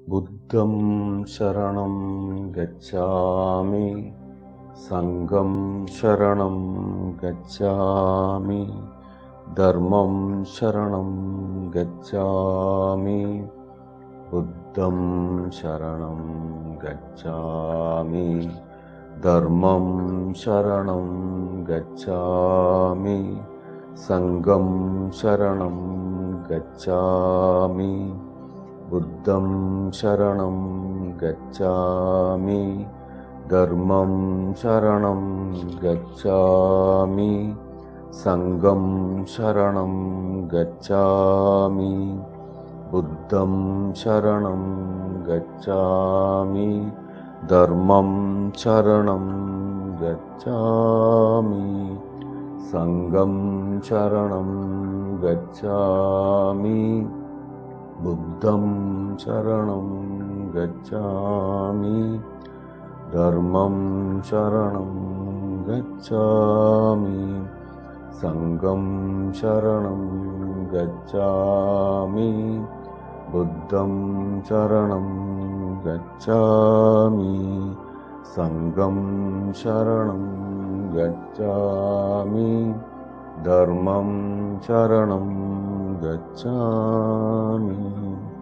बुद्धं शरणं गच्छामि, संघं शरणं गच्छामि, धर्मं शरणं गच्छामि, बुद्धं शरणं गच्छामि, धर्मं शरणं गच्छामि, संघं शरणं गच्छामि, बुद्धं शरणं गच्छामि, धर्मं शरणं गच्छामि, संघं शरणं गच्छामि, बुद्धं शरणं गच्छामि, धर्मं शरणं गच्छामि, संघं शरणं गच्छामि, बुद्धं शरणं गच्छामि, धर्मं शरणं गच्छामि, संघं शरणं गच्छामि, बुद्धं शरणं गच्छामि, संघं शरणं गच्छामि, धर्मं शरणं गच्छामि।